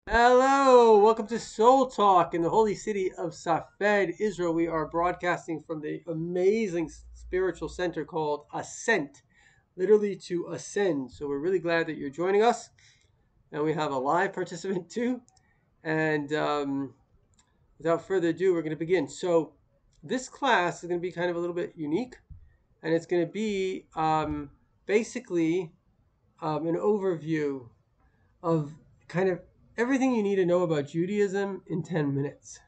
Hello, welcome to Soul Talk in the holy city of Safed, Israel. We are broadcasting from the amazing spiritual center called Ascent, literally to ascend. So we're really glad that you're joining us, and we have a live participant too. And without further ado, we're going to begin. So this class is going to be kind of a little bit unique, and it's going to be basically an overview of kind of everything you need to know about Judaism in 10 minutes.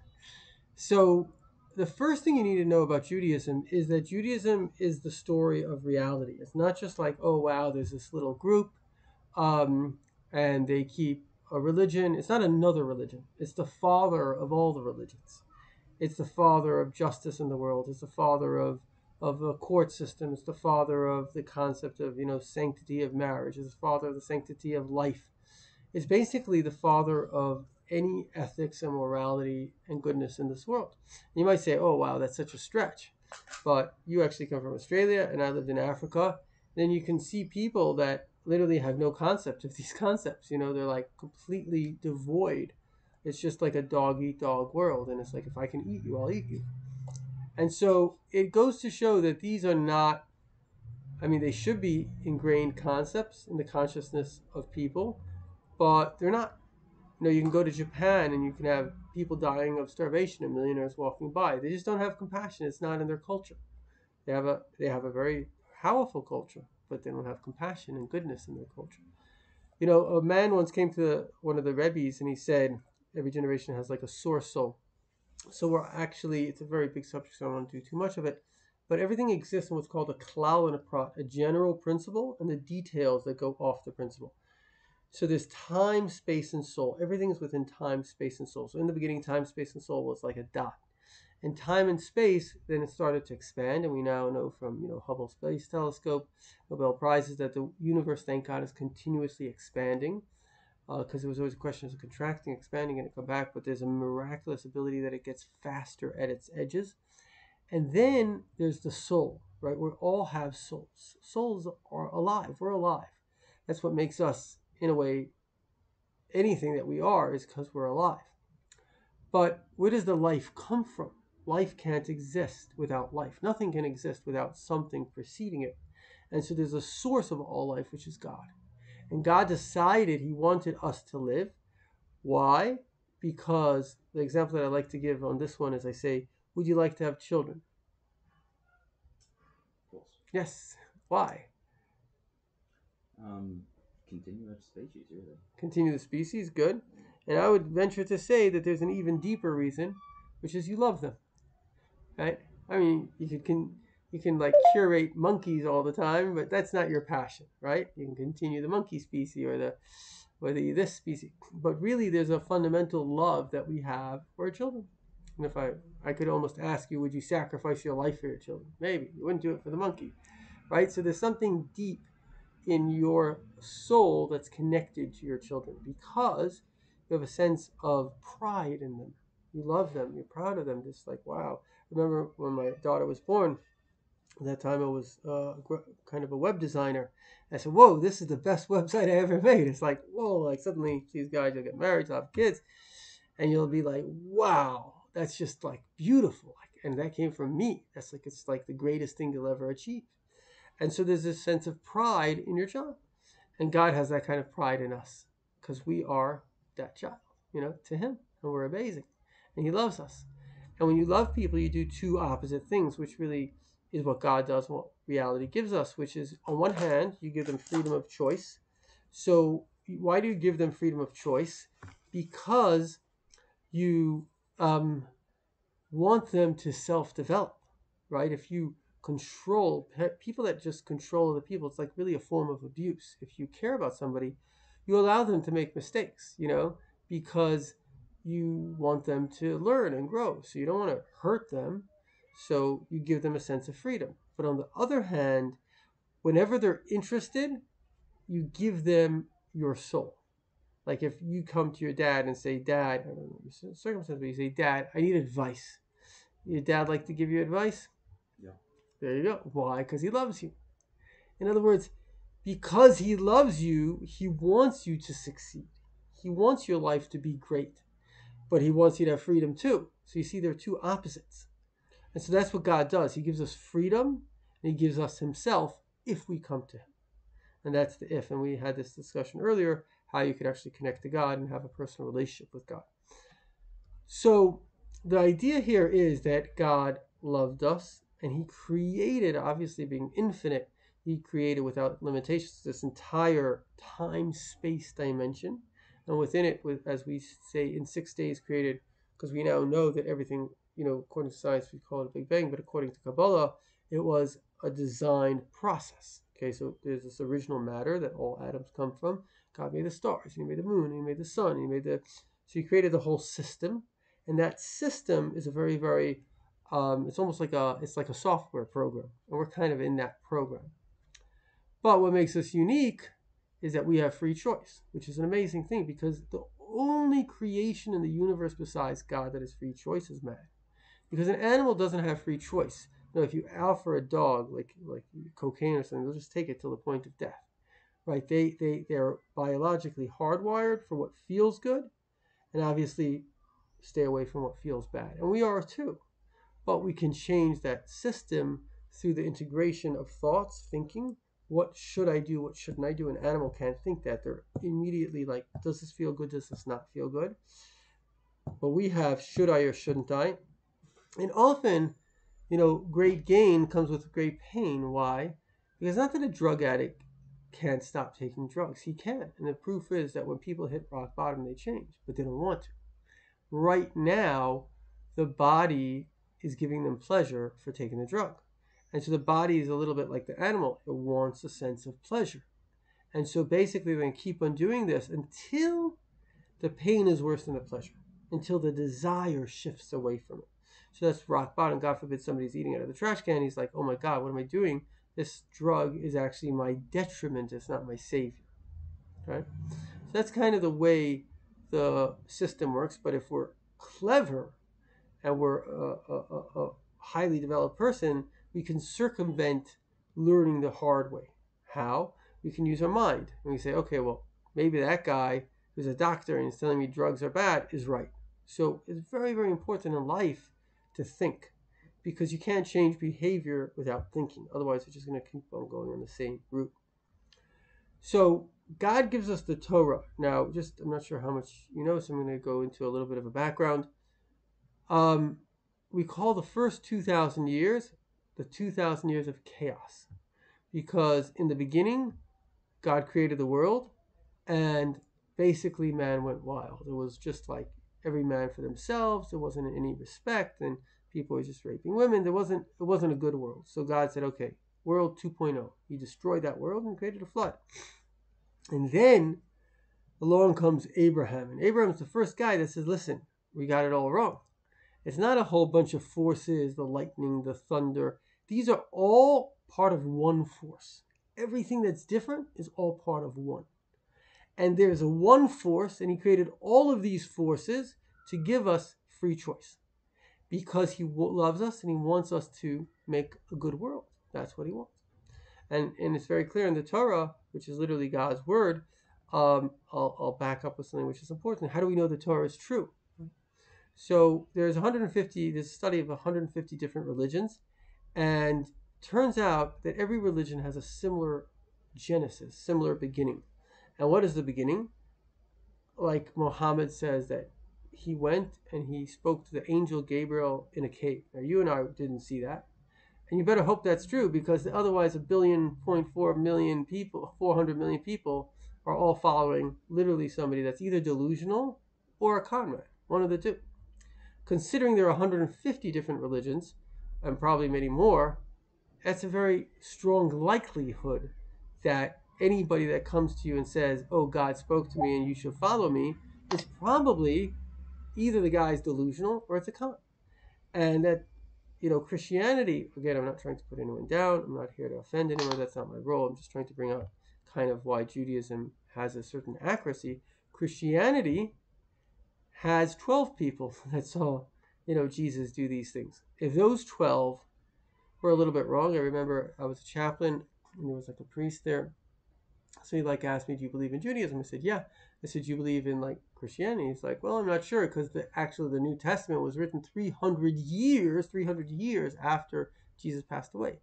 So, the first thing you need to know about Judaism is that Judaism is the story of reality. It's not just like, oh, wow, there's this little group um, and they keep a religion. It's not another religion, it's the father of all the religions. It's the father of justice in the world. It's the father of the court system. It's the father of the concept of sanctity of marriage. It's the father of the sanctity of life. Is basically the father of any ethics and morality and goodness in this world. And you might say, oh, wow, that's such a stretch. But you actually come from Australia and I lived in Africa. Then you can see people that literally have no concept of these concepts. They're like completely devoid. It's just like a dog eat dog world. And it's like, if I can eat you, I'll eat you. And so it goes to show that these are not, they should be ingrained concepts in the consciousness of people, but they're not. You can go to Japan and you can have people dying of starvation and millionaires walking by. They just don't have compassion. It's not in their culture. They have a very powerful culture, but they don't have compassion and goodness in their culture. A man once came to one of the Rebbes and he said, every generation has like a source soul. So it's a very big subject, so I don't want to do too much of it. But everything exists in what's called a klal and a prat, a general principle, and the details that go off the principle. So there's time, space, and soul. Everything is within time, space, and soul. So in the beginning, time, space, and soul was like a dot. And time and space, then it started to expand, and we now know from Hubble Space Telescope, Nobel Prizes, that the universe, thank God, is continuously expanding. Because there was always a question of contracting, expanding, and it come back. But there's a miraculous ability that it gets faster at its edges. And then there's the soul, right? We all have souls. Souls are alive. We're alive. That's what makes us, in a way, anything that we are is because we're alive. But where does the life come from? Life can't exist without life. Nothing can exist without something preceding it. And so there's a source of all life, which is God. And God decided he wanted us to live. Why? Because the example that I like to give on this one is I say, would you like to have children? Yes. Why? Um, Continue our species, really. Continue the species, good. And I would venture to say that there's an even deeper reason, which is you love them, right? You can like curate monkeys all the time, but that's not your passion, right? You can continue the monkey species or this species, but really there's a fundamental love that we have for our children. And if I could almost ask you, would you sacrifice your life for your children? Maybe you wouldn't do it for the monkey, right? So there's something deep in your soul that's connected to your children because you have a sense of pride in them. You love them. You're proud of them. Just like, wow. Remember when my daughter was born, at that time I was kind of a web designer. I said, whoa, this is the best website I ever made. It's like, whoa, like suddenly these guys will get married, they'll have kids, and you'll be like, wow, that's just like beautiful. And that came from me. It's like the greatest thing you'll ever achieve. And so there's this sense of pride in your child. And God has that kind of pride in us because we are that child, to Him. And we're amazing. And He loves us. And when you love people, you do two opposite things, which really is what God does, what reality gives us, which is on one hand, you give them freedom of choice. So why do you give them freedom of choice? Because you want them to self-develop, right? If you control people that just control other people, it's like really a form of abuse. If you care about somebody, you allow them to make mistakes, because you want them to learn and grow. So you don't want to hurt them. So you give them a sense of freedom. But on the other hand, whenever they're interested, you give them your soul. Like if you come to your dad and say, Dad, I don't know your circumstance, but you say, Dad, I need advice. Your dad like to give you advice? Yeah. There you go. Why? Because he loves you. In other words, because he loves you, he wants you to succeed. He wants your life to be great, but he wants you to have freedom too. So you see, there are two opposites. And so that's what God does. He gives us freedom, and he gives us himself if we come to him. And that's the if. And we had this discussion earlier, how you could actually connect to God and have a personal relationship with God. So the idea here is that God loved us, and he created, obviously being infinite, he created without limitations this entire time-space dimension. And within it, as we say, in 6 days created, because we now know that everything, according to science, we call it a Big Bang, but according to Kabbalah, it was a designed process. Okay, so there's this original matter that all atoms come from. God made the stars, he made the moon, he made the sun, so he created the whole system. And that system is a very, very, it's almost like a software program. And we're kind of in that program. But what makes us unique is that we have free choice, which is an amazing thing, because the only creation in the universe besides God that has free choice is man. Because an animal doesn't have free choice. If you offer a dog like cocaine or something, they'll just take it till the point of death. Right? They're biologically hardwired for what feels good, and obviously stay away from what feels bad. And we are too. But we can change that system through the integration of thoughts, thinking. What should I do? What shouldn't I do? An animal can't think that. They're immediately like, does this feel good? Does this not feel good? But we have, should I or shouldn't I? And often, great gain comes with great pain. Why? Because not that a drug addict can't stop taking drugs. He can. And the proof is that when people hit rock bottom, they change, but they don't want to. Right now, the body is giving them pleasure for taking the drug. And so the body is a little bit like the animal. It wants a sense of pleasure. And so basically they're going to keep on doing this until the pain is worse than the pleasure, until the desire shifts away from it. So that's rock bottom. God forbid somebody's eating out of the trash can. He's like, oh my God, what am I doing? This drug is actually my detriment. It's not my savior. Right? So that's kind of the way the system works. But if we're clever and we're a highly developed person, we can circumvent learning the hard way. How? We can use our mind. And we say, okay, well, maybe that guy who's a doctor and is telling me drugs are bad is right. So it's very, very important in life to think, because you can't change behavior without thinking. Otherwise, it's just going to keep on going on the same route. So God gives us the Torah. Now, I'm not sure how much you know, so I'm going to go into a little bit of a background. We call the first 2,000 years the 2,000 years of chaos, because in the beginning, God created the world, and basically man went wild. It was just like every man for themselves. There wasn't any respect, and people were just raping women. It wasn't a good world. So God said, okay, world 2.0. He destroyed that world and created a flood. And then along comes Abraham. And Abraham's the first guy that says, listen, we got it all wrong. It's not a whole bunch of forces, the lightning, the thunder. These are all part of one force. Everything that's different is all part of one. And there's a one force, and he created all of these forces to give us free choice, because he loves us and he wants us to make a good world. That's what he wants. And it's very clear in the Torah, which is literally God's word. I'll back up with something which is important. How do we know the Torah is true? So there's a study of 150 different religions, and turns out that every religion has a similar genesis, similar beginning. And what is the beginning? Like Muhammad says that he went and he spoke to the angel Gabriel in a cave. Now you and I didn't see that. And you better hope that's true, because otherwise 1.4 billion people, 400 million people are all following literally somebody that's either delusional or a con man, one of the two. Considering there are 150 different religions, and probably many more, that's a very strong likelihood that anybody that comes to you and says, oh, God spoke to me and you should follow me, is probably either the guy's delusional or it's a con. And that, Christianity, again, I'm not trying to put anyone down. I'm not here to offend anyone. That's not my role. I'm just trying to bring out kind of why Judaism has a certain accuracy. Christianity has 12 people that saw, Jesus do these things. If those 12 were a little bit wrong, I remember I was a chaplain and there was like a priest there. So he asked me, do you believe in Judaism? I said, yeah. I said, you believe in like Christianity? He's like, well, I'm not sure, because the New Testament was written 300 years after Jesus passed away.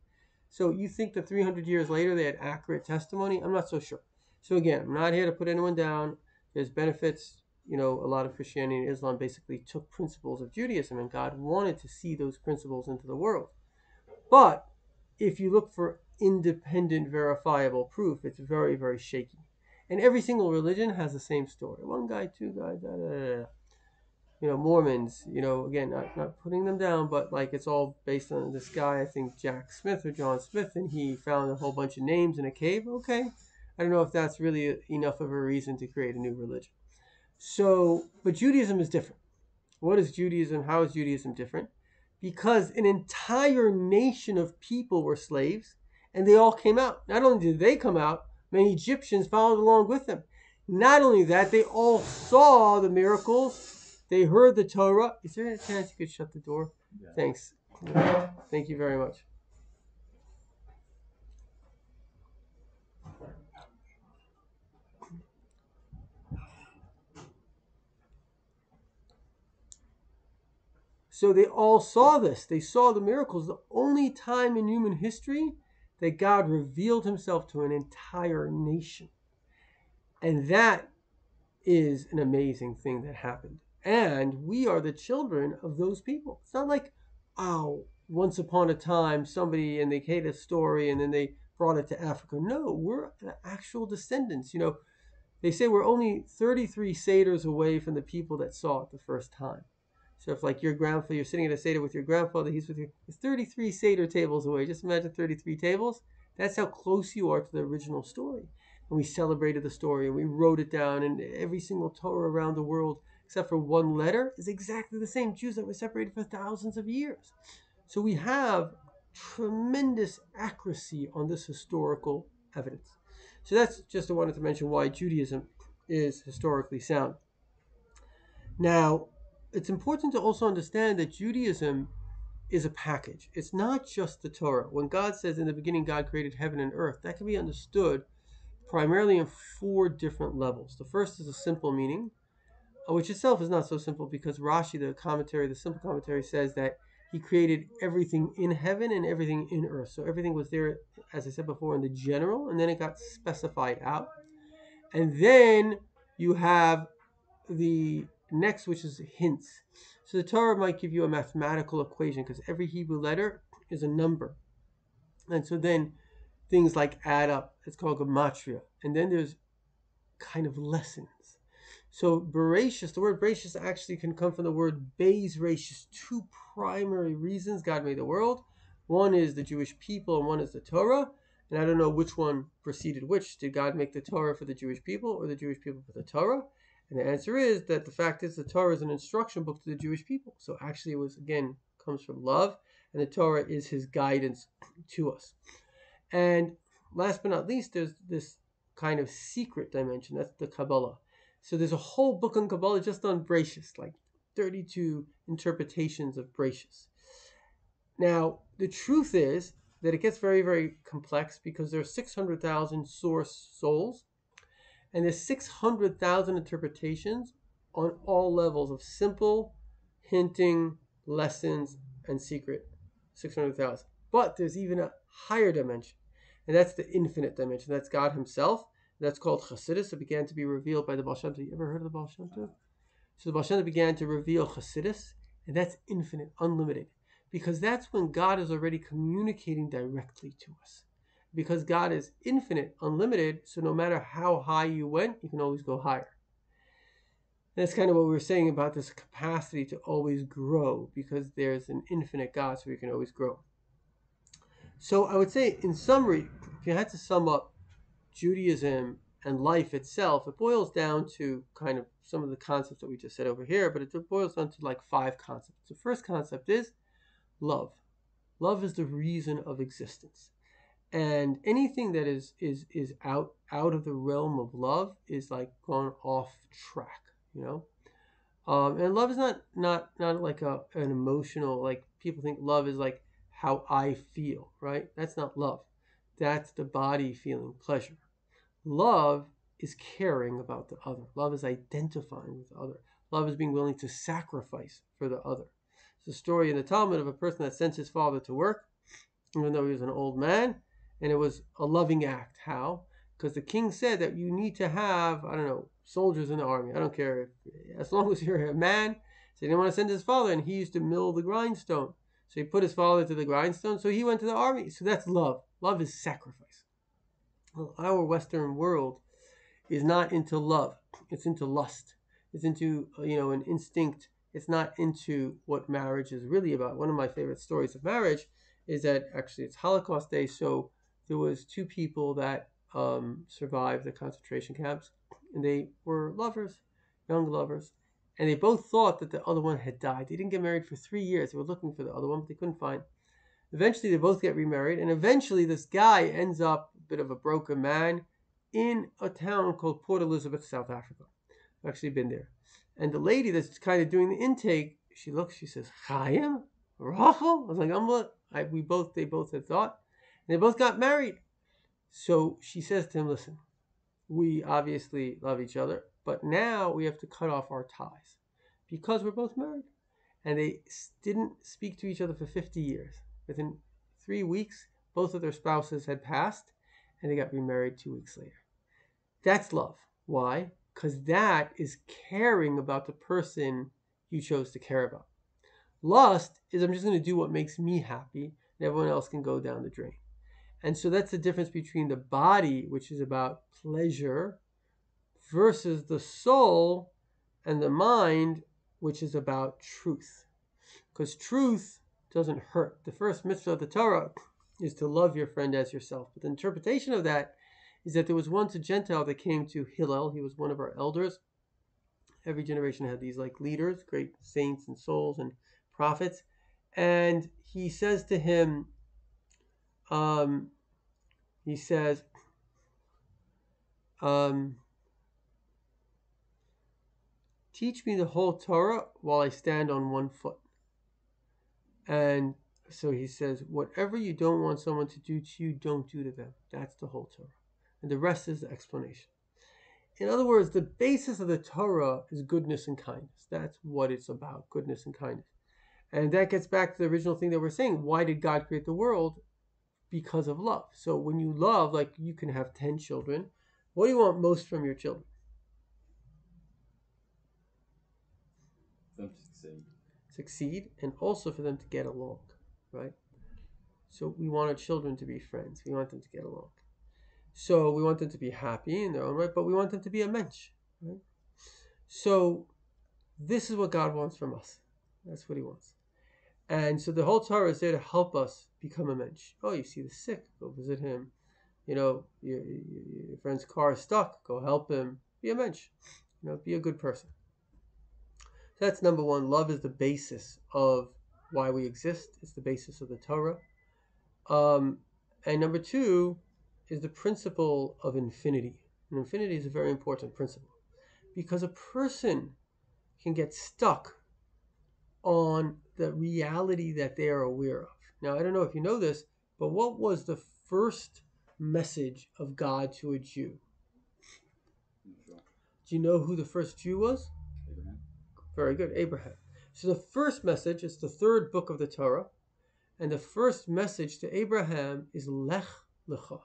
So you think that 300 years later they had accurate testimony? I'm not so sure. So again, I'm not here to put anyone down. There's benefits. A lot of Christianity and Islam basically took principles of Judaism, and God wanted to see those principles into the world. But if you look for independent, verifiable proof, it's very, very shaky. And every single religion has the same story. One guy, two guys, da, da, da, da. Mormons, again, not putting them down, but like it's all based on this guy, I think Jack Smith or John Smith, and he found a whole bunch of names in a cave. Okay. I don't know if that's really enough of a reason to create a new religion. So, but Judaism is different. What is Judaism? How is Judaism different? Because an entire nation of people were slaves, and they all came out. Not only did they come out, many Egyptians followed along with them. Not only that, they all saw the miracles. They heard the Torah. Is there a chance you could shut the door? Yeah. Thanks. Thank you very much. So they all saw this. They saw the miracles. The only time in human history that God revealed himself to an entire nation. And that is an amazing thing that happened. And we are the children of those people. It's not like, once upon a time, somebody, and they made a story and then they brought it to Africa. No, we're the actual descendants. They say we're only 33 Seders away from the people that saw it the first time. So if like your grandfather, you're sitting at a Seder with your grandfather, he's with you, it's 33 Seder tables away. Just imagine 33 tables. That's how close you are to the original story. And we celebrated the story and we wrote it down, and every single Torah around the world, except for one letter, is exactly the same. Jews that were separated for thousands of years. So we have tremendous accuracy on this historical evidence. So that's just I wanted to mention why Judaism is historically sound. Now, it's important to also understand that Judaism is a package. It's not just the Torah. When God says in the beginning God created heaven and earth, that can be understood primarily in 4 different levels. The first is a simple meaning, which itself is not so simple, because Rashi, the simple commentary, says that he created everything in heaven and everything in earth. So everything was there, as I said before, in the general, and then it got specified out. And then you have the next, which is hints. So the Torah might give you a mathematical equation, because every Hebrew letter is a number. And so then things like add up. It's called gematria. And then there's kind of lessons. So Bereshis, the word Bereshis actually can come from the word Beis Reshis. 2 primary reasons God made the world. One is the Jewish people and one is the Torah. And I don't know which one preceded which. Did God make the Torah for the Jewish people or the Jewish people for the Torah? And the answer is that the fact is the Torah is an instruction book to the Jewish people. So actually it was, again, comes from love, and the Torah is his guidance to us. And last but not least, there's this kind of secret dimension. That's the Kabbalah. So there's a whole book on Kabbalah just on Bereshis, like 32 interpretations of Bereshis. Now, the truth is that it gets very, very complex, because there are 600,000 source souls, and there's 600,000 interpretations on all levels of simple, hinting, lessons, and secret. 600,000. But there's even a higher dimension, and that's the infinite dimension. That's God himself. That's called Chassidus. It began to be revealed by the Baal Shem Tov. You ever heard of the Baal Shem Tov? So the Baal Shem Tov began to reveal Chassidus, and that's infinite, unlimited, because that's when God is already communicating directly to us. Because God is infinite, unlimited, so no matter how high you went, you can always go higher. And that's kind of what we were saying about this capacity to always grow, because there's an infinite God, so we can always grow. So I would say, in summary, if you had to sum up Judaism and life itself, it boils down to kind of some of the concepts that we just said over here, but it boils down to like 5 concepts. The first concept is love. Love is the reason of existence. And anything that is out of the realm of love is like gone off track, And love is not like an emotional, like people think love is like how I feel, right? That's not love. That's the body feeling pleasure. Love is caring about the other. Love is identifying with the other. Love is being willing to sacrifice for the other. It's a story in the Talmud of a person that sent his father to work, even though he was an old man, and it was a loving act. How? Because the king said that you need to have, I don't know, soldiers in the army. I don't care, as long as you're a man. So he didn't want to send his father, and he used to mill the grindstone. So he put his father to the grindstone, so he went to the army. So that's love. Love is sacrifice. Well, our Western world is not into love. It's into lust. It's into, an instinct. It's not into what marriage is really about. One of my favorite stories of marriage is that actually it's Holocaust Day. So there was two people that survived the concentration camps, and they were lovers, young lovers, and they both thought that the other one had died. They didn't get married for 3 years. They were looking for the other one, but they couldn't find. Eventually, they both get remarried, and eventually, this guy ends up a bit of a broken man in a town called Port Elizabeth, South Africa. I've actually been there. And the lady that's kind of doing the intake, she looks, she says, Chaim? Rachel? I was like, they both had thought. And they both got married. So she says to him, listen, we obviously love each other, but now we have to cut off our ties because we're both married. And they didn't speak to each other for 50 years. Within 3 weeks, both of their spouses had passed, and they got remarried 2 weeks later. That's love. Why? Because that is caring about the person you chose to care about. Lust is I'm just going to do what makes me happy, and everyone else can go down the drain. And so that's the difference between the body, which is about pleasure, versus the soul and the mind, which is about truth. Because truth doesn't hurt. The first mitzvah of the Torah is to love your friend as yourself. But the interpretation of that is that there was once a Gentile that came to Hillel. He was one of our elders. Every generation had these like leaders, great saints and souls and prophets. And he says to him, teach me the whole Torah while I stand on one foot. And so he says, whatever you don't want someone to do to you, don't do to them. That's the whole Torah. And the rest is the explanation. In other words, the basis of the Torah is goodness and kindness. That's what it's about, goodness and kindness. And that gets back to the original thing that we're saying. Why did God create the world? Because of love. So when you love, like you can have 10 children, what do you want most from your children? Them to Succeed, and also for them to get along, right? So we want our children to be friends. We want them to get along. So we want them to be happy in their own right, but we want them to be a mensch, right? So this is what God wants from us. That's what he wants. And so the whole Torah is there to help us become a mensch. Oh, you see the sick, go visit him. Your friend's car is stuck, go help him. Be a mensch. Be a good person. So that's number one. Love is the basis of why we exist. It's the basis of the Torah. And number two is the principle of infinity. And infinity is a very important principle because a person can get stuck on the reality that they are aware of. Now, I don't know if you know this, but what was the first message of God to a Jew? Sure. Do you know who the first Jew was? Abraham. Very good, Abraham. So the first message is the third book of the Torah, and the first message to Abraham is Lech Lecha.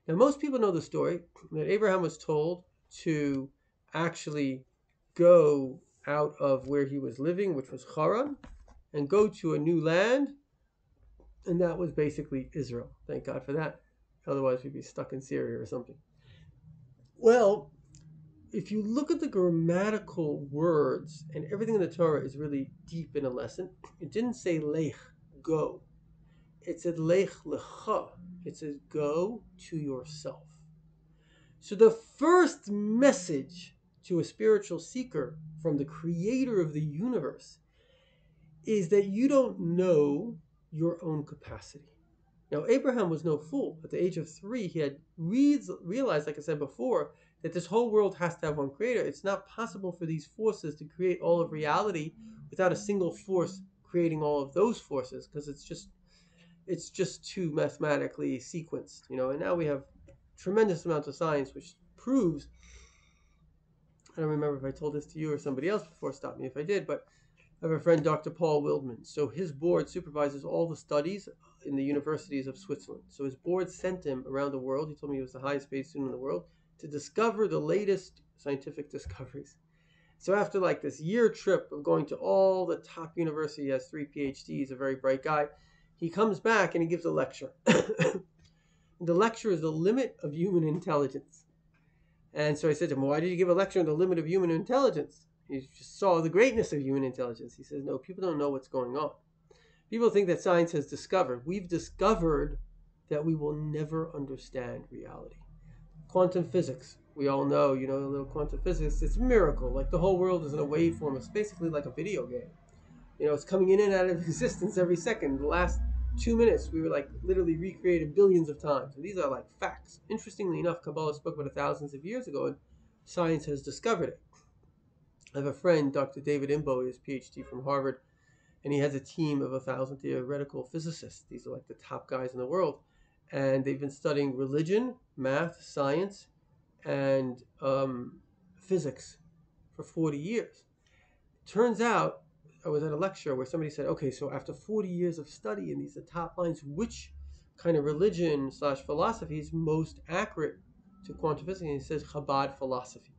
Now, most people know the story that Abraham was told to actually go out of where he was living, which was Haran, and go to a new land, and that was basically Israel. Thank God for that. Otherwise, we'd be stuck in Syria or something. Well, if you look at the grammatical words, and everything in the Torah is really deep in a lesson, it didn't say lech, go. It said lech lecha. It says go to yourself. So the first message to a spiritual seeker from the creator of the universe is that you don't know your own capacity. Now, Abraham was no fool. At the age of 3, he had realized, like I said before, that this whole world has to have one creator. It's not possible for these forces to create all of reality without a single force creating all of those forces, because it's just too mathematically sequenced, and now we have tremendous amounts of science which proves, I don't remember if I told this to you or somebody else before, stop me if I did, but I have a friend, Dr. Paul Wildman. So his board supervises all the studies in the universities of Switzerland. So his board sent him around the world. He told me he was the highest paid student in the world to discover the latest scientific discoveries. So after like this year trip of going to all the top universities, he has 3 PhDs, a very bright guy, he comes back and he gives a lecture. The lecture is the limit of human intelligence. And so I said to him, why did you give a lecture on the limit of human intelligence? He just saw the greatness of human intelligence. He says, no, people don't know what's going on. People think that science has discovered. We've discovered that we will never understand reality. Quantum physics, we all know, a little quantum physics, it's a miracle. Like the whole world is in a waveform. It's basically like a video game. It's coming in and out of existence every second. The last 2 minutes, we were like literally recreated billions of times. And these are like facts. Interestingly enough, Kabbalah spoke about it thousands of years ago, and science has discovered it. I have a friend, Dr. David Imbo, his PhD from Harvard, and he has a team of 1,000 theoretical physicists. These are like the top guys in the world. And they've been studying religion, math, science, and physics for 40 years. Turns out, I was at a lecture where somebody said, okay, so after 40 years of study in these top lines, which kind of religion / philosophy is most accurate to quantum physics? And he says Chabad philosophy.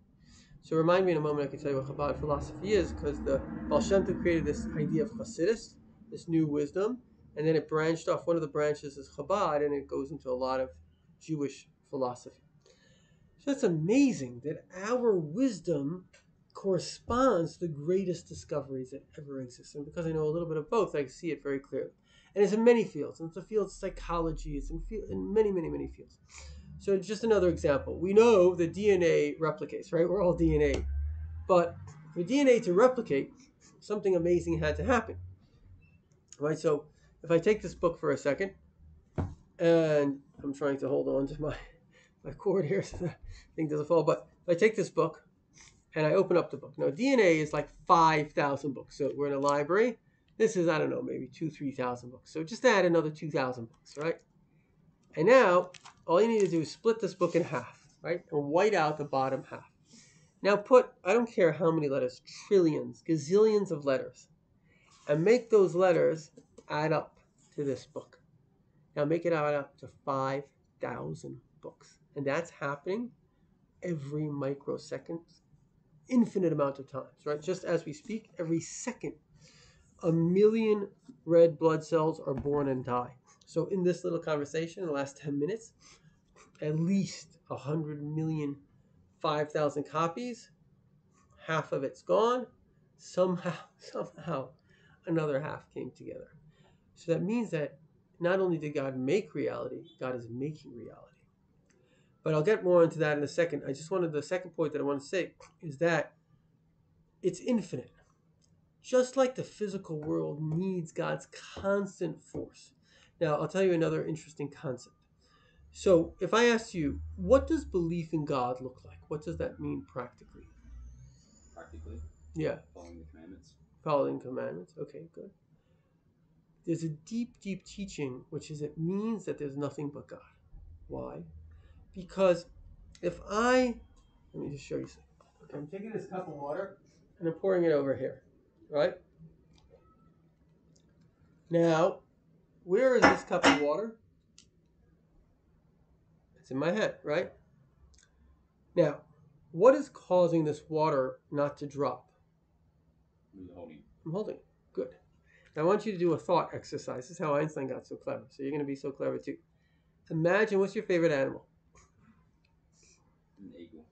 So remind me in a moment, I can tell you what Chabad philosophy is, because the Baal Shem Tov created this idea of Hasidus, this new wisdom, and then it branched off. One of the branches is Chabad, and it goes into a lot of Jewish philosophy. So it's amazing that our wisdom corresponds to the greatest discoveries that ever exist. And because I know a little bit of both, I see it very clearly. And it's in many fields. It's the field of psychology. It's in many, many, many fields. So just another example. We know that DNA replicates, right? We're all DNA. But for DNA to replicate, something amazing had to happen. Right? So if I take this book for a second, and I'm trying to hold on to my cord here so the thing doesn't fall. But if I take this book and I open up the book. Now, DNA is like 5,000 books. So we're in a library. This is, I don't know, maybe 3,000 books. So just add another 2,000 books, right? And now, all you need to do is split this book in half, right? And white out the bottom half. Now I don't care how many letters, trillions, gazillions of letters, and make those letters add up to this book. Now make it add up to 5,000 books. And that's happening every microsecond, infinite amount of times, right? Just as we speak, every second, 1 million red blood cells are born and die. So in this little conversation, in the last 10 minutes, at least 100 million, 5,000 copies, half of it's gone. Somehow, another half came together. So that means that not only did God make reality, God is making reality. But I'll get more into that in a second. The second point that I want to say is that it's infinite. Just like the physical world needs God's constant force. Now, I'll tell you another interesting concept. So if I ask you, what does belief in God look like? What does that mean practically? Practically? Yeah. Following the commandments. Following commandments. Okay, good. There's a deep, deep teaching, which is it means that there's nothing but God. Why? Because let me just show you something. Okay, I'm taking this cup of water and I'm pouring it over here, right? Now, where is this cup of water? It's in my head, right? Now, what is causing this water not to drop? I'm holding it. Good. Now, I want you to do a thought exercise. This is how Einstein got so clever. So you're going to be so clever too. Imagine, what's your favorite animal? An eagle.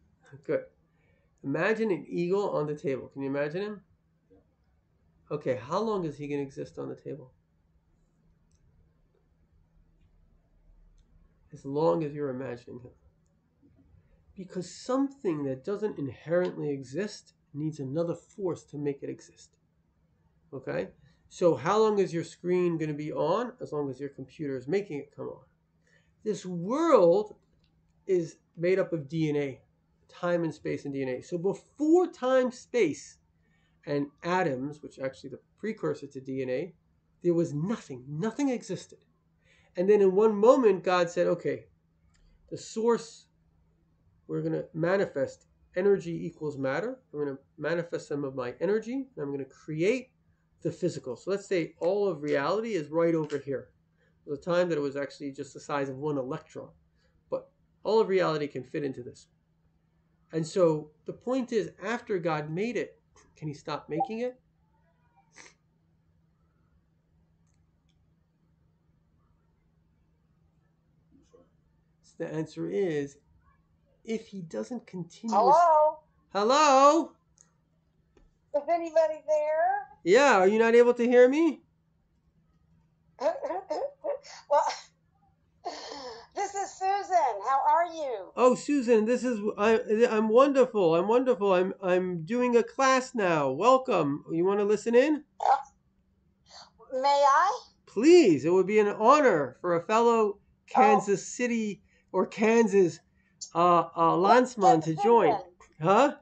Good. Imagine an eagle on the table. Can you imagine him? Yeah. Okay, how long is he going to exist on the table? As long as you're imagining him. Because something that doesn't inherently exist needs another force to make it exist. Okay? So how long is your screen going to be on? As long as your computer is making it come on. This world is made up of DNA, time and space and DNA. So before time, space, and atoms, which are actually the precursor to DNA, there was nothing. Nothing existed. And then in one moment, God said, okay, the source we're going to manifest energy equals matter. I'm going to manifest some of my energy, and I'm going to create the physical. So let's say all of reality is right over here. There was a time that it was actually just the size of one electron, but all of reality can fit into this. And so the point is, after God made it, can he stop making it? Sure. So the answer is, if he doesn't continuously... Hello? Hello? Is anybody there? Yeah, are you not able to hear me? Well, this is Susan. How are you? Oh, Susan, I'm wonderful. I'm wonderful. I'm doing a class now. Welcome. You want to listen in? May I? Please. It would be an honor for a fellow Kansas City or Kansas Landsman to join. Huh?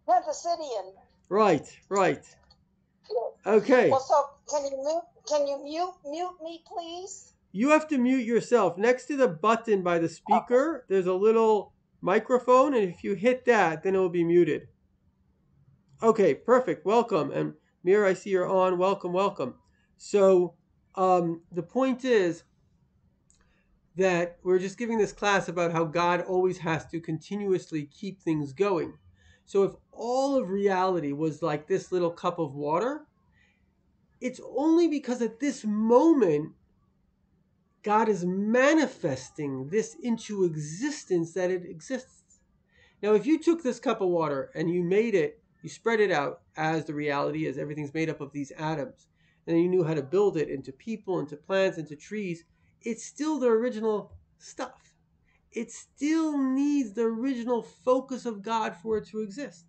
Kansas City. Right. Okay. Well, so can you mute me, please? You have to mute yourself. Next to the button by the speaker, there's a little microphone, and if you hit that, then it will be muted. Okay, perfect. Welcome. And Mira, I see you're on. Welcome. So the point is that we're just giving this class about how God always has to continuously keep things going. So if all of reality was like this little cup of water, it's only because at this moment God is manifesting this into existence that it exists. Now, if you took this cup of water and you made it, you spread it out as the reality is, everything's made up of these atoms, and then you knew how to build it into people, into plants, into trees, it's still the original stuff. It still needs the original focus of God for it to exist.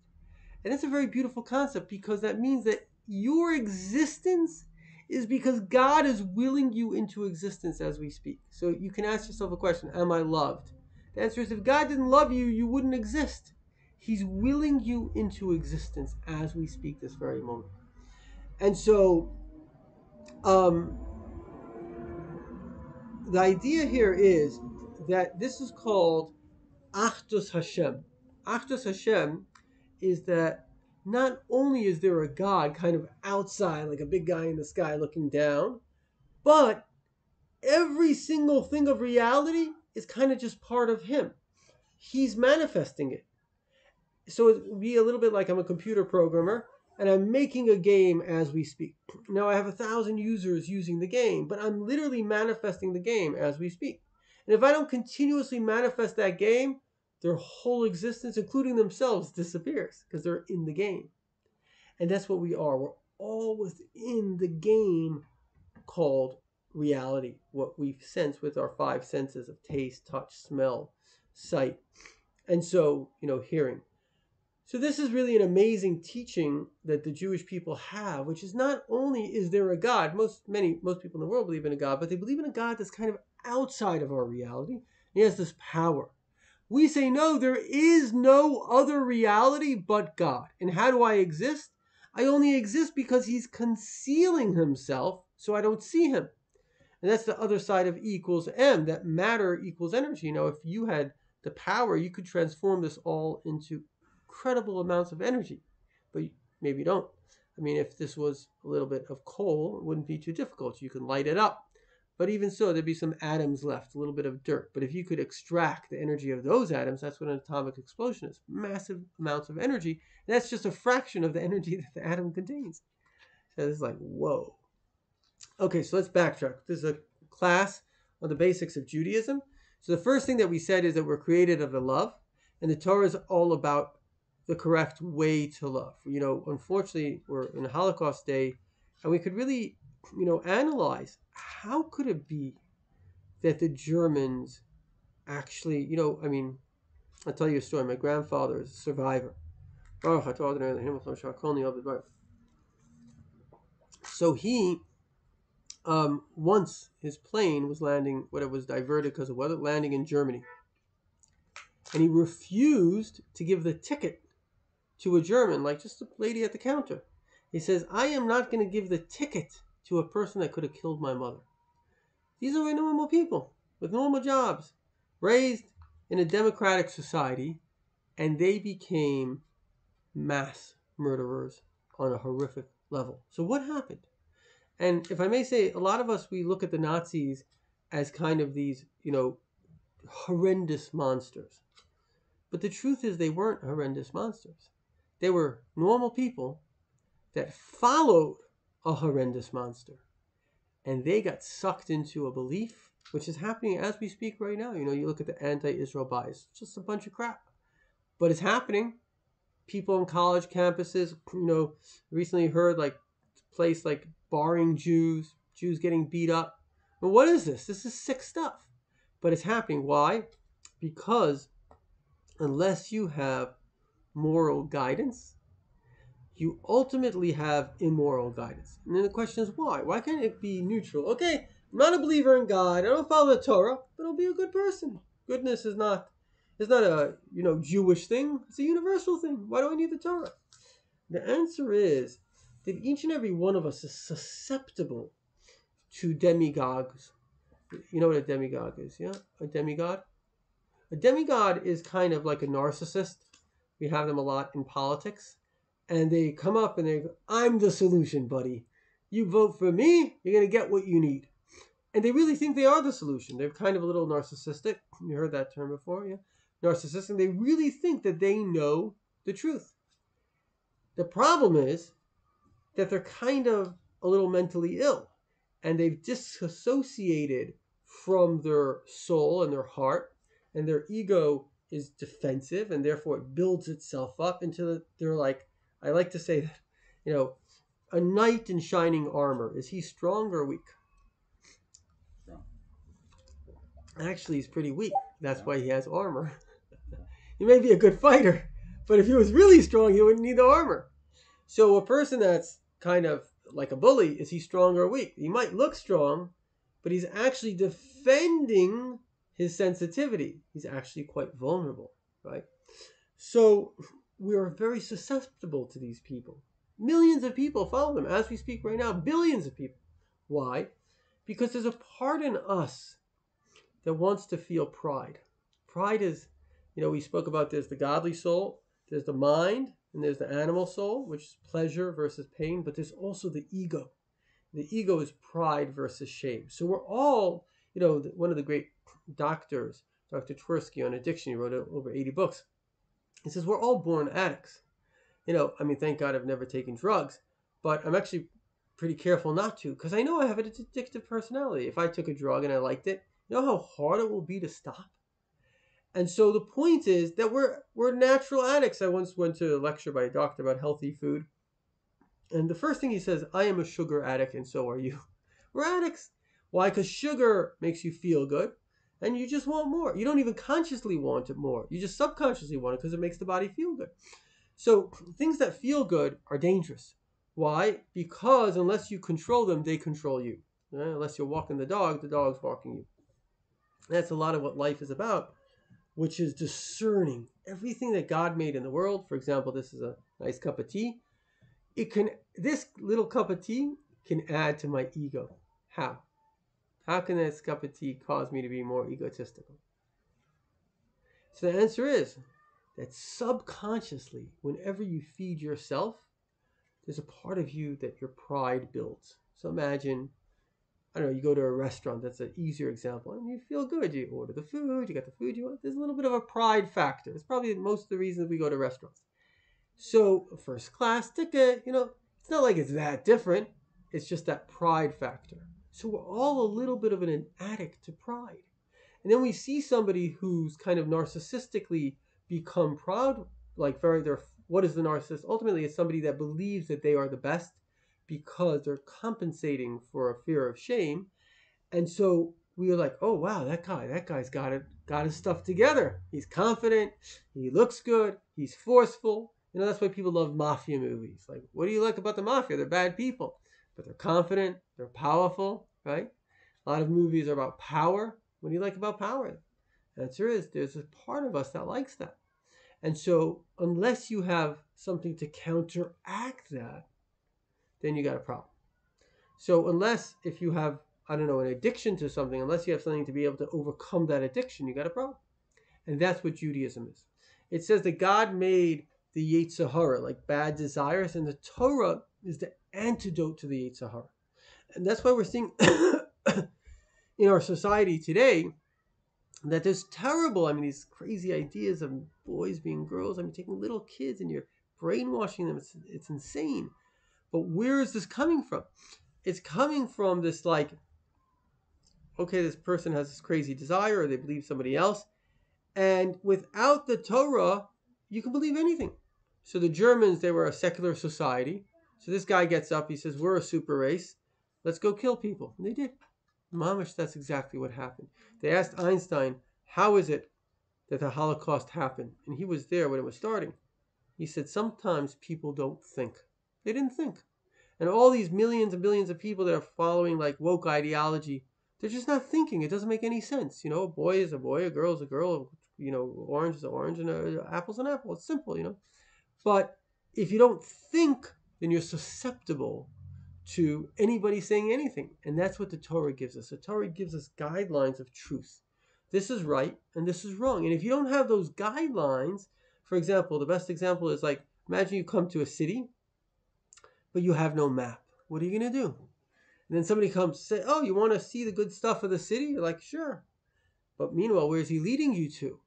And that's a very beautiful concept, because that means that your existence is because God is willing you into existence as we speak. So you can ask yourself a question: am I loved? The answer is, if God didn't love you, you wouldn't exist. He's willing you into existence as we speak this very moment. And so the idea here is that this is called Achdus Hashem. Achdus Hashem is that not only is there a God kind of outside, like a big guy in the sky looking down, but every single thing of reality is kind of just part of him. He's manifesting it. So it would be a little bit like I'm a computer programmer and I'm making a game as we speak. Now I have 1,000 users using the game, but I'm literally manifesting the game as we speak. And if I don't continuously manifest that game, their whole existence, including themselves, disappears because they're in the game. And that's what we are. We're all within the game called reality, what we sense with our 5 senses of taste, touch, smell, sight, and so, hearing. So this is really an amazing teaching that the Jewish people have, which is not only is there a God, most people in the world believe in a God, but they believe in a God that's kind of outside of our reality. He has this power. We say, no, there is no other reality but God. And how do I exist? I only exist because he's concealing himself so I don't see him. And that's the other side of E equals M, that matter equals energy. If you had the power, you could transform this all into incredible amounts of energy, but maybe you don't. If this was a little bit of coal, it wouldn't be too difficult. You can light it up, but even so, there'd be some atoms left, a little bit of dirt. But if you could extract the energy of those atoms, that's what an atomic explosion is: massive amounts of energy. And that's just a fraction of the energy that the atom contains. So it's like, whoa. Okay, so let's backtrack. This is a class on the basics of Judaism. So the first thing that we said is that we're created of the love, and the Torah is all about the correct way to love. Unfortunately, we're in Holocaust Day, and we could really, analyze how could it be that the Germans actually, I'll tell you a story. My grandfather is a survivor. So he, once his plane was landing, when it was diverted because of weather, landing in Germany, and he refused to give the ticket to a German, like just a lady at the counter. He says, I am not going to give the ticket to a person that could have killed my mother. These are normal people with normal jobs, raised in a democratic society, and they became mass murderers on a horrific level. So what happened? And if I may say, a lot of us, we look at the Nazis as kind of these, horrendous monsters. But the truth is they weren't horrendous monsters. They were normal people that followed a horrendous monster. And they got sucked into a belief, which is happening as we speak right now. You look at the anti-Israel bias. It's just a bunch of crap. But it's happening. People on college campuses, recently heard like place like barring Jews getting beat up. But what is this? This is sick stuff. But it's happening. Why? Because unless you have moral guidance, you ultimately have immoral guidance. And then the question is why? Why can't it be neutral? Okay, I'm not a believer in God. I don't follow the Torah, but I'll be a good person. Goodness is not a Jewish thing. It's a universal thing. Why do I need the Torah? The answer is that each and every one of us is susceptible to demigods. You know what a demigod is, yeah? A demigod? A demigod is kind of like a narcissist. We have them a lot in politics. And they come up and they go, I'm the solution, buddy. You vote for me, you're going to get what you need. And they really think they are the solution. They're kind of a little narcissistic. You heard that term before, yeah? Narcissistic. They really think that they know the truth. The problem is that they're kind of a little mentally ill. And they've disassociated from their soul and their heart. And their ego is defensive. And therefore it builds itself up until they're like, I like to say that, a knight in shining armor, is he strong or weak? Strong. Actually, he's pretty weak. That's why he has armor. He may be a good fighter, but if he was really strong, he wouldn't need the armor. So a person that's kind of like a bully, is he strong or weak? He might look strong, but he's actually defending his sensitivity. He's actually quite vulnerable, right? So we are very susceptible to these people. Millions of people follow them as we speak right now. Billions of people. Why? Because there's a part in us that wants to feel pride. Pride is, we spoke about there's the godly soul, there's the mind, and there's the animal soul, which is pleasure versus pain, but there's also the ego. The ego is pride versus shame. So we're all, one of the great doctors, Dr. Tversky, on addiction, he wrote over 80 books. He says we're all born addicts. Thank God I've never taken drugs, but I'm actually pretty careful not to because I know I have an addictive personality. If I took a drug and I liked it, you know how hard it will be to stop? And so the point is that we're natural addicts. I once went to a lecture by a doctor about healthy food. And the first thing he says, I am a sugar addict and so are you. We're addicts. Why? Because sugar makes you feel good. And you just want more. You don't even consciously want it more. You just subconsciously want it because it makes the body feel good. So things that feel good are dangerous. Why? Because unless you control them, they control you. Unless you're walking the dog's walking you. That's a lot of what life is about, which is discerning everything that God made in the world. For example, this is a nice cup of tea. This little cup of tea can add to my ego. How? How can this cup of tea cause me to be more egotistical? So the answer is that subconsciously, whenever you feed yourself, there's a part of you that your pride builds. So imagine, you go to a restaurant. That's an easier example. And you feel good. You order the food. You got the food you want. There's a little bit of a pride factor. It's probably most of the reasons we go to restaurants. So a first class ticket, it's not like it's that different. It's just that pride factor. So we're all a little bit of an addict to pride. And then we see somebody who's kind of narcissistically become proud, what is the narcissist? Ultimately, it's somebody that believes that they are the best because they're compensating for a fear of shame. And so we are like, oh wow, that guy's got his stuff together. He's confident, he looks good, he's forceful. That's why people love mafia movies. Like, what do you like about the mafia? They're bad people, but they're confident, they're powerful, right? A lot of movies are about power. What do you like about power? The answer is there's a part of us that likes that. And so unless you have something to counteract that, then you got a problem. So if you have, an addiction to something, unless you have something to be able to overcome that addiction, you got a problem. And that's what Judaism is. It says that God made the Yetzer Hara, like bad desires, and the Torah is the antidote to the Yetzer Hara. And that's why we're seeing in our society today that there's these crazy ideas of boys being girls. Taking little kids and you're brainwashing them. It's insane. But where is this coming from? It's coming from this okay, this person has this crazy desire or they believe somebody else. And without the Torah, you can believe anything. So the Germans, they were a secular society. So this guy gets up, he says, we're a super race. Let's go kill people. And they did. Mamish, that's exactly what happened. They asked Einstein, how is it that the Holocaust happened? And he was there when it was starting. He said, sometimes people don't think. They didn't think. And all these millions and billions of people that are following woke ideology, they're just not thinking. It doesn't make any sense. A boy is a boy, a girl is a girl, orange is an orange, and an apple's an apple. It's simple. But if you don't think, then you're susceptible to anybody saying anything. And that's what the Torah gives us. The Torah gives us guidelines of truth. This is right and this is wrong. And if you don't have those guidelines, for example, the best example is imagine you come to a city, but you have no map. What are you going to do? And then somebody comes and say, oh, you want to see the good stuff of the city? You're like, sure. But meanwhile, where is he leading you to?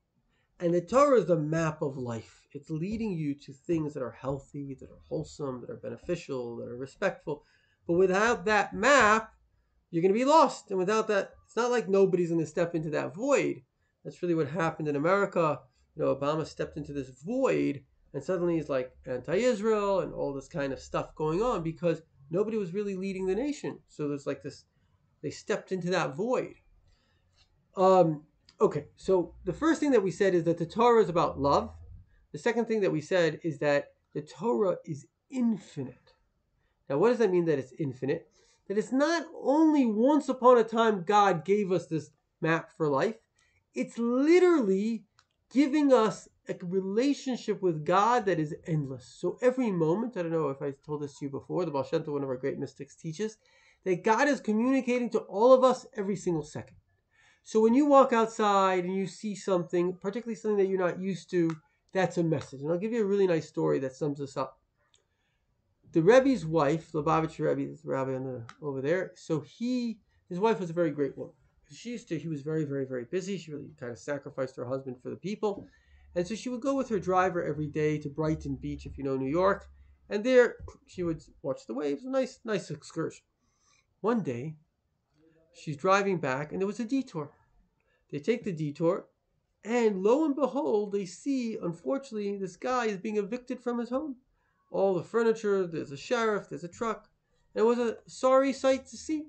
And the Torah is the map of life. It's leading you to things that are healthy, that are wholesome, that are beneficial, that are respectful. But without that map, you're going to be lost. And without that, it's not like nobody's going to step into that void. That's really what happened in America. Obama stepped into this void, and suddenly he's anti-Israel and all this kind of stuff going on because nobody was really leading the nation. So there's this, they stepped into that void. Okay, so the first thing that we said is that the Torah is about love. The second thing that we said is that the Torah is infinite. Now, what does that mean that it's infinite? That it's not only once upon a time God gave us this map for life. It's literally giving us a relationship with God that is endless. So every moment, I don't know if I told this to you before, the Baal Shem Tov, one of our great mystics, teaches that God is communicating to all of us every single second. So when you walk outside and you see something, particularly something that you're not used to, that's a message. And I'll give you a really nice story that sums this up. The Rebbe's wife, Lubavitch Rebbe, is the rabbi over there. So his wife was a very great woman. He was very, very, very busy. She really kind of sacrificed her husband for the people. And so she would go with her driver every day to Brighton Beach, if you know New York. And there she would watch the waves. A nice excursion. One day, she's driving back and there was a detour. They take the detour and lo and behold, they see, unfortunately, this guy is being evicted from his home. All the furniture, there's a sheriff, there's a truck. And it was a sorry sight to see.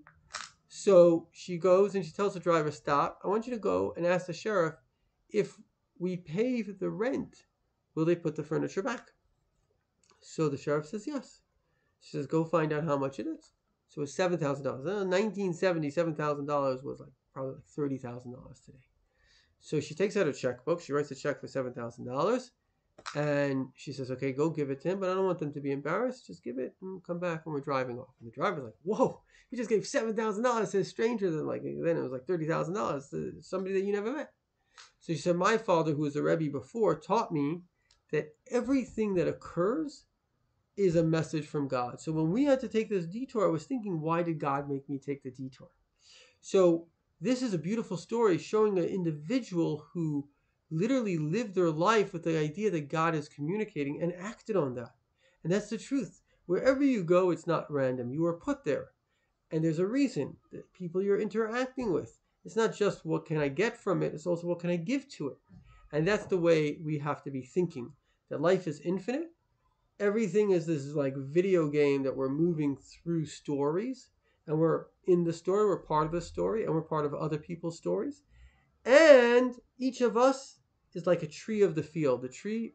So she goes and she tells the driver, stop. I want you to go and ask the sheriff, if we pay the rent, will they put the furniture back? So the sheriff says yes. She says, go find out how much it is. So it's $7,000. 1970, $7,000 was probably $30,000 today. So she takes out a checkbook. She writes a check for $7,000. And she says, okay, go give it to him, but I don't want them to be embarrassed. Just give it and come back when we're driving off. And the driver's like, whoa, you just gave $7,000 to a stranger. Then it was $30,000 to somebody that you never met. So she said, my father, who was a Rebbe before, taught me that everything that occurs is a message from God. So when we had to take this detour, I was thinking, why did God make me take the detour? So this is a beautiful story showing an individual who literally lived their life with the idea that God is communicating and acted on that. And that's the truth. Wherever you go, it's not random. You are put there. And there's a reason. The people you're interacting with. It's not just what can I get from it, it's also what can I give to it. And that's the way we have to be thinking. That life is infinite. Everything is this video game that we're moving through stories. And we're in the story, we're part of the story, and we're part of other people's stories. And each of us is like a tree of the field. The tree,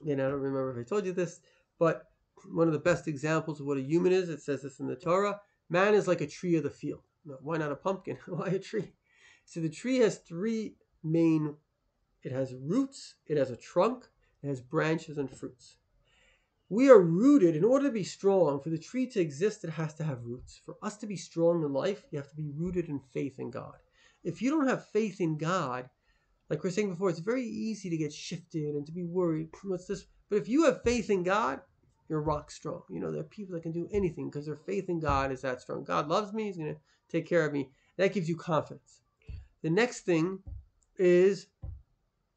and I don't remember if I told you this, but one of the best examples of what a human is, it says this in the Torah, man is like a tree of the field. Now, why not a pumpkin? Why a tree? So the tree has three main, it has roots, it has a trunk, it has branches and fruits. We are rooted. In order to be strong, for the tree to exist, it has to have roots. For us to be strong in life, you have to be rooted in faith in God. If you don't have faith in God, Like we were saying before, it's very easy to get shifted and to be worried. What's this? But if you have faith in God, you're rock strong. You know, there are people that can do anything because their faith in God is that strong. God loves me. He's going to take care of me. That gives you confidence. The next thing is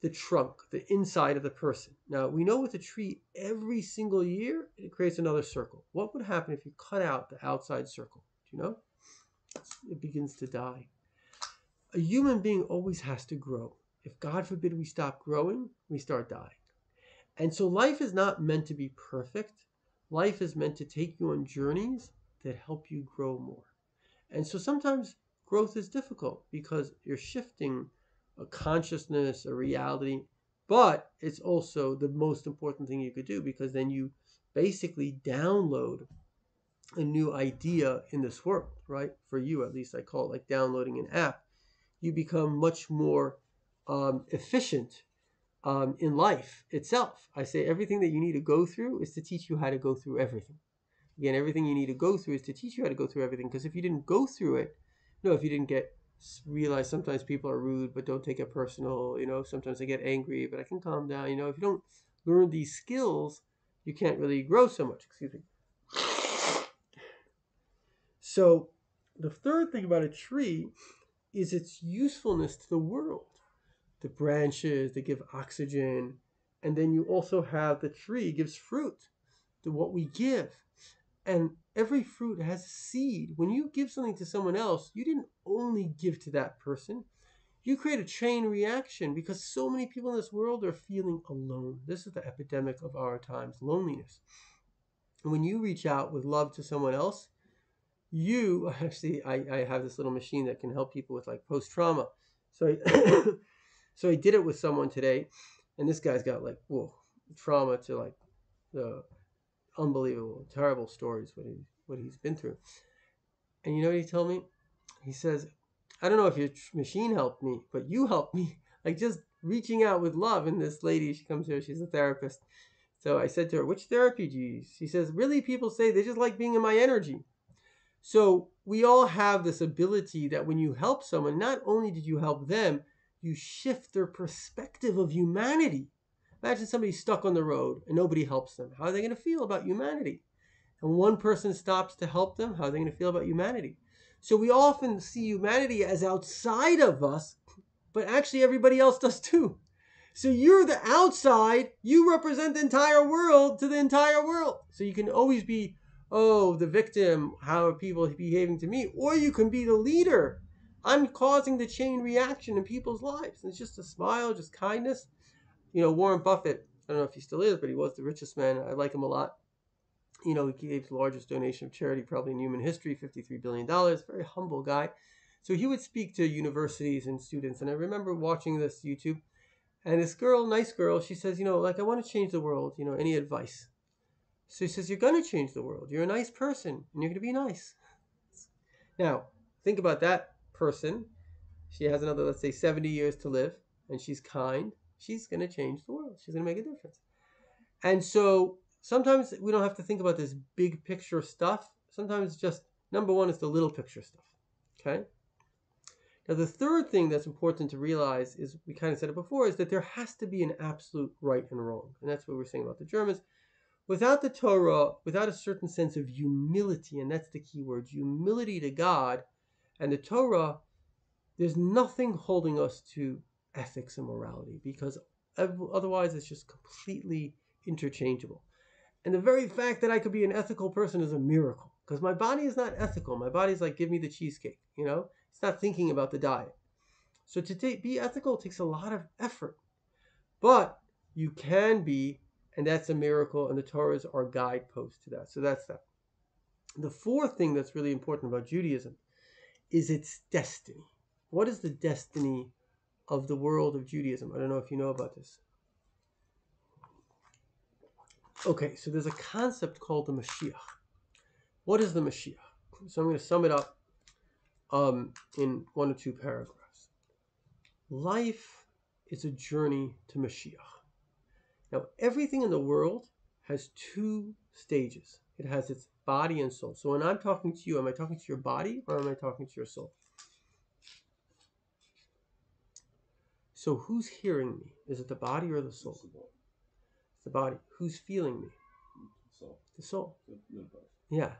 the trunk, the inside of the person. Now, we know with a tree, every single year, it creates another circle. What would happen if you cut out the outside circle? Do you know? It begins to die. A human being always has to grow. If God forbid we stop growing, we start dying. And so life is not meant to be perfect. Life is meant to take you on journeys that help you grow more. And so sometimes growth is difficult because you're shifting a consciousness, a reality, but it's also the most important thing you could do because then you basically download a new idea in this world, right? For you, at least I call it like downloading an app. You become much more efficient in life itself. I say everything that you need to go through is to teach you how to go through everything. Again, everything you need to go through is to teach you how to go through everything. Because if you didn't go through it, if you didn't realize sometimes people are rude, but don't take it personal. Sometimes I get angry, but I can calm down. If you don't learn these skills, you can't really grow so much. Excuse me. So the third thing about a tree is its usefulness to the world. The branches, they give oxygen. And then you also have the tree gives fruit to what we give. And every fruit has a seed. When you give something to someone else, you didn't only give to that person. You create a chain reaction because so many people in this world are feeling alone. This is the epidemic of our times, loneliness. And when you reach out with love to someone else, I have this little machine that can help people with like post-trauma. So so I did it with someone today, and this guy's got like, trauma to like the unbelievable, terrible stories, what he's been through. And you know what he told me? He says, I don't know if your machine helped me, but you helped me. Like just reaching out with love. And this lady, she comes here, she's a therapist. So I said to her, which therapy do you use? She says, really, people say they just like being in my energy. So we all have this ability that when you help someone, not only did you help them, you shift their perspective of humanity. Imagine somebody stuck on the road and nobody helps them. How are they going to feel about humanity? And one person stops to help them, how are they going to feel about humanity? So we often see humanity as outside of us, but actually everybody else does too. So you're the outside, you represent the entire world to the entire world. So you can always be, the victim, how are people behaving to me? Or you can be the leader. I'm causing the chain reaction in people's lives. And it's just a smile, just kindness. Warren Buffett, I don't know if he still is, but he was the richest man. I like him a lot. He gave the largest donation of charity probably in human history, $53 billion. Very humble guy. So he would speak to universities and students. And I remember watching this YouTube. And this girl, nice girl, she says, I want to change the world. Any advice? So he says, you're going to change the world. You're a nice person, and you're going to be nice. Now, think about that person. She has another, let's say, 70 years to live, and she's kind. She's going to change the world. She's going to make a difference. And so sometimes we don't have to think about this big picture stuff. Sometimes just, number one, is the little picture stuff. Okay? Now, the third thing that's important to realize is, we kind of said it before, is that there has to be an absolute right and wrong. And that's what we're saying about the Germans. Without the Torah, without a certain sense of humility, and that's the key word, humility to God and the Torah, there's nothing holding us to ethics and morality, because otherwise it's just completely interchangeable. And the very fact that I could be an ethical person is a miracle, because my body is not ethical. My body's like, give me the cheesecake, It's not thinking about the diet. So to be ethical takes a lot of effort. But you can be, and that's a miracle, and the Torah is our guidepost to that. So that's that. The fourth thing that's really important about Judaism is its destiny. What is the destiny of the world of Judaism? I don't know if you know about this. Okay, so there's a concept called the Moshiach. What is the Moshiach? So I'm going to sum it up in one or two paragraphs. Life is a journey to Moshiach. Now, everything in the world has two stages. It has its body and soul. So when I'm talking to you, am I talking to your body or am I talking to your soul? So who's hearing me? Is it the body or the soul? It's the body. It's the body. Who's feeling me? So, The soul. the universe. Yeah.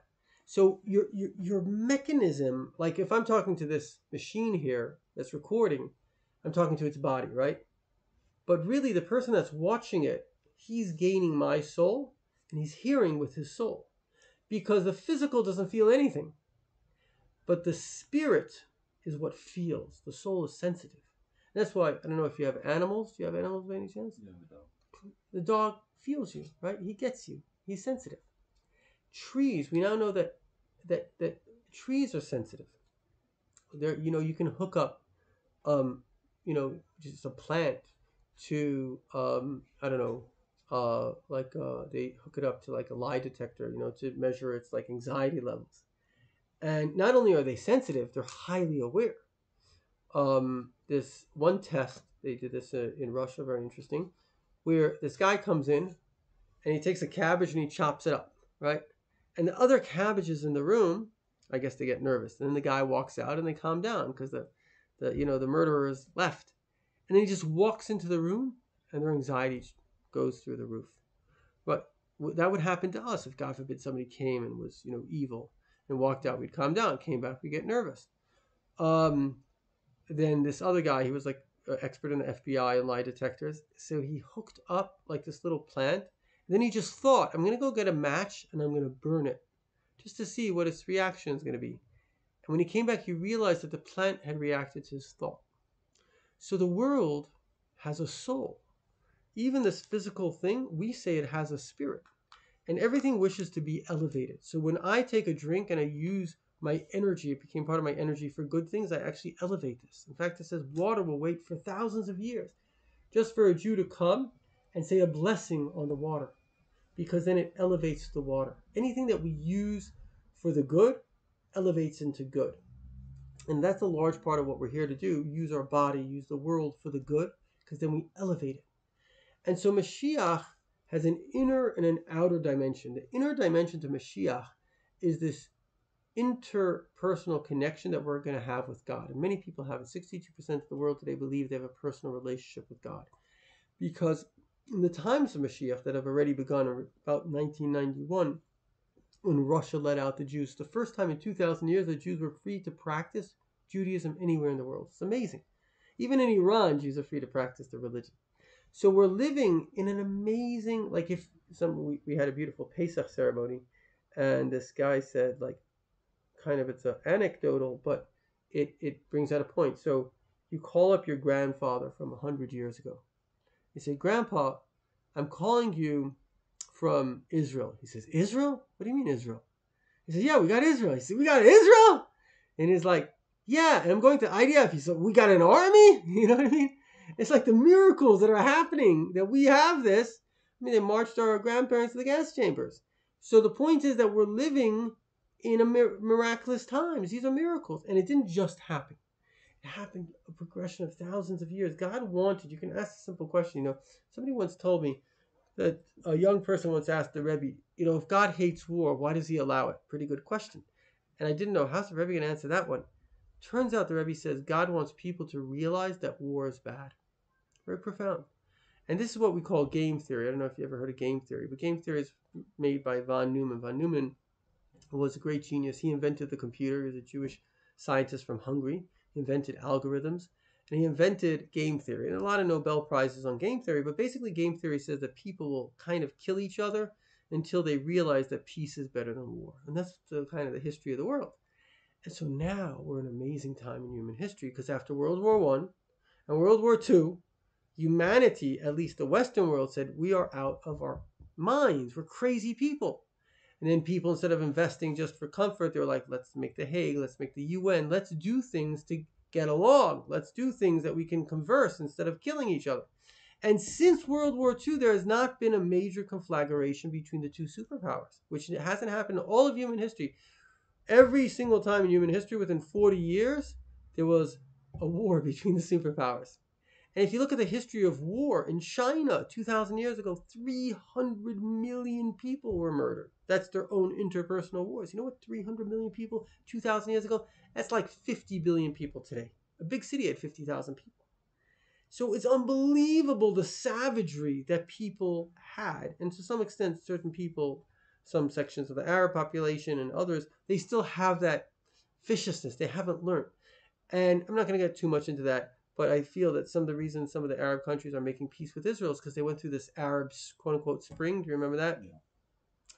So your mechanism, like if I'm talking to this machine here that's recording, I'm talking to its body, right? But really the person that's watching it, he's gaining my soul and he's hearing with his soul. Because the physical doesn't feel anything. But the spirit is what feels. The soul is sensitive. That's why, I don't know if you have animals. Do you have animals by any chance? Yeah, the dog. The dog feels you, right? He gets you. He's sensitive. Trees, we now know that trees are sensitive. There, you can hook up, just a plant to, I don't know, they hook it up to like a lie detector, to measure its like anxiety levels. And not only are they sensitive, they're highly aware. This one test, they did this in Russia, very interesting, where this guy comes in and he takes a cabbage and he chops it up, right? And the other cabbages in the room, I guess they get nervous. And then the guy walks out and they calm down because the murderer is left. And then he just walks into the room and their anxiety goes through the roof. But that would happen to us if, God forbid, somebody came and was, evil and walked out. We'd calm down, came back, we'd get nervous. Then this other guy, he was like an expert in the FBI and lie detectors. So he hooked up like this little plant. And then he just thought, I'm going to go get a match and I'm going to burn it just to see what its reaction is going to be. And when he came back, he realized that the plant had reacted to his thought. So the world has a soul. Even this physical thing, we say it has a spirit. And everything wishes to be elevated. So when I take a drink and I use my energy, it became part of my energy for good things, I actually elevate this. In fact, it says water will wait for thousands of years just for a Jew to come and say a blessing on the water, because then it elevates the water. Anything that we use for the good elevates into good. And that's a large part of what we're here to do, use our body, use the world for the good, because then we elevate it. And so Moshiach has an inner and an outer dimension. The inner dimension to Moshiach is this interpersonal connection that we're going to have with God. And many people have it. 62% of the world today believe they have a personal relationship with God. Because in the times of Moshiach that have already begun about 1991, when Russia let out the Jews, the first time in 2,000 years the Jews were free to practice Judaism anywhere in the world. It's amazing. Even in Iran, Jews are free to practice their religion. So we're living in an amazing, like if we had a beautiful Pesach ceremony, and this guy said, like, kind of, it's anecdotal, but it brings out a point. So you call up your grandfather from 100 years ago. You say, Grandpa, I'm calling you from Israel. He says, Israel? What do you mean Israel? He says, yeah, we got Israel. He said, we got Israel? And he's like, yeah, and I'm going to IDF. He said, we got an army? You know what I mean? It's like the miracles that are happening, that we have this. I mean, they marched our grandparents to the gas chambers. So the point is that we're living in a miraculous times. These are miracles. And it didn't just happen. It happened a progression of thousands of years. God wanted, you can ask a simple question. Somebody once told me that a young person once asked the Rebbe, if God hates war, why does he allow it? Pretty good question. And I didn't know, how's the Rebbe going to answer that one? Turns out the Rebbe says God wants people to realize that war is bad. Very profound. And this is what we call game theory. I don't know if you ever heard of game theory, but game theory is made by von Neumann. Von Neumann was a great genius. He invented the computer. He was a Jewish scientist from Hungary. He invented algorithms, and he invented game theory. And a lot of Nobel Prizes on game theory, but basically game theory says that people will kind of kill each other until they realize that peace is better than war. And that's kind of the history of the world. And so now we're in an amazing time in human history, because after World War I and World War II, humanity, at least the Western world, said we are out of our minds. We're crazy people. And then people, instead of investing just for comfort, they were like, let's make the Hague, let's make the UN, let's do things to get along. Let's do things that we can converse instead of killing each other. And since World War II, there has not been a major conflagration between the two superpowers, which hasn't happened in all of human history. Every single time in human history, within 40 years, there was a war between the superpowers. And if you look at the history of war in China 2,000 years ago, 300 million people were murdered. That's their own interpersonal wars. You know what? 300 million people 2,000 years ago? That's like 50 billion people today. A big city had 50,000 people. So it's unbelievable the savagery that people had. And to some extent, certain people, some sections of the Arab population and others, they still have that viciousness. They haven't learned. And I'm not going to get too much into that, but I feel that some of the reasons some of the Arab countries are making peace with Israel is because they went through this Arab, quote unquote, spring. Do you remember that? Yeah.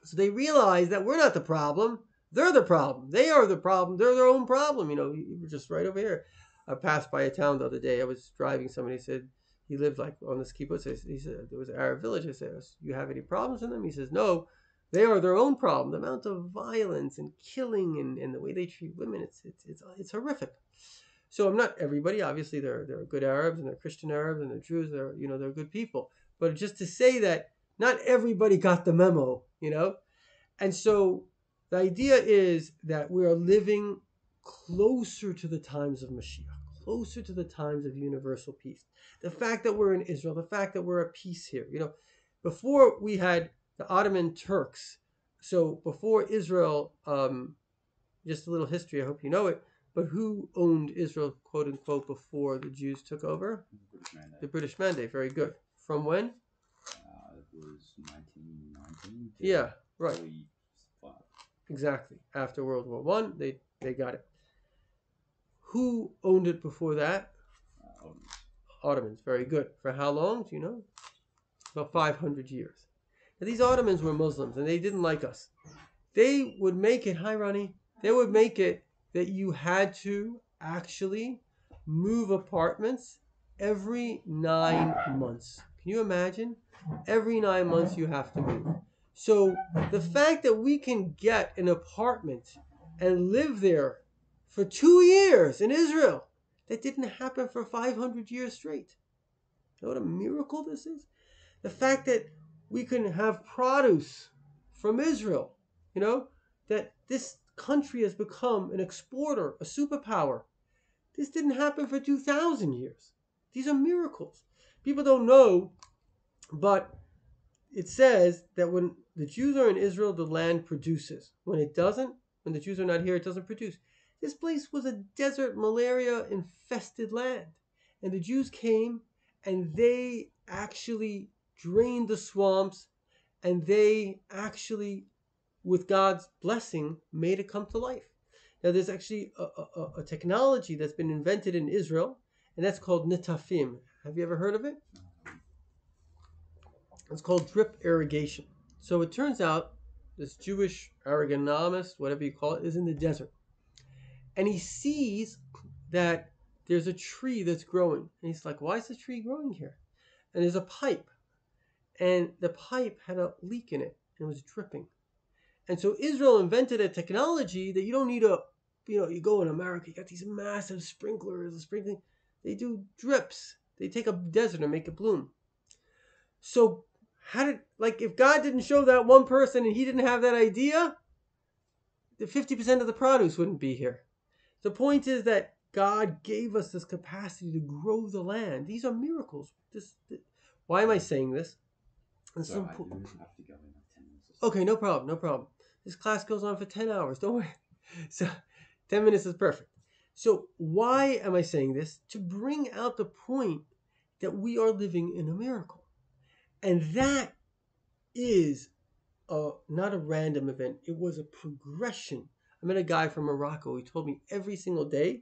So they realize that we're not the problem. They're the problem. They are the problem. They're their own problem. You were just right over here. I passed by a town the other day. I was driving. Somebody said he lived like on this kibbutz. He said there was an Arab village. I said, "You have any problems in them?" He says, "No, they are their own problem. The amount of violence and killing and the way they treat women, it's horrific." So I'm not everybody. Obviously, there are good Arabs and there are Christian Arabs and there are Jews. They're good people. But just to say that not everybody got the memo. And so the idea is that we are living closer to the times of Moshiach, closer to the times of universal peace. The fact that we're in Israel, the fact that we're at peace here. Before we had the Ottoman Turks, so before Israel, just a little history, I hope you know it, but who owned Israel, quote unquote, before the Jews took over? British Mandate. The British Mandate, very good. From when? It was 1919 to Yeah, right. 45. Exactly. After World War One, they got it. Who owned it before that? Ottomans. Ottomans. Very good. For how long? Do you know? About 500 years. Now, these Ottomans were Muslims, and they didn't like us. They would make it, hi Ronnie, they would make it that you had to actually move apartments every 9 months. Can you imagine? Every 9 months you have to move. So the fact that we can get an apartment and live there for 2 years in Israel, that didn't happen for 500 years straight. You know what a miracle this is? The fact that we can have produce from Israel, that this country has become an exporter, a superpower. This didn't happen for 2,000 years. These are miracles. People don't know, but it says that when the Jews are in Israel, the land produces. When it doesn't, when the Jews are not here, it doesn't produce. This place was a desert, malaria-infested land. And the Jews came and they actually drained the swamps and they actually, with God's blessing, made it come to life. Now, there's actually a technology that's been invented in Israel, and that's called nitafim. Have you ever heard of it? It's called drip irrigation. So it turns out this Jewish agronomist, whatever you call it, is in the desert. And he sees that there's a tree that's growing. And he's like, why is the tree growing here? And there's a pipe. And the pipe had a leak in it and it was dripping. And so Israel invented a technology that you don't need you go in America, you got these massive sprinklers, sprinkling. They do drips. They take a desert and make it bloom. So if God didn't show that one person and he didn't have that idea, the 50% of the produce wouldn't be here. The point is that God gave us this capacity to grow the land. These are miracles. Why am I saying this? So I do have to go in like 10 minutes. Okay, no problem. This class goes on for 10 hours. Don't worry. So 10 minutes is perfect. So why am I saying this? To bring out the point that we are living in a miracle. And that is not a random event. It was a progression. I met a guy from Morocco. He told me every single day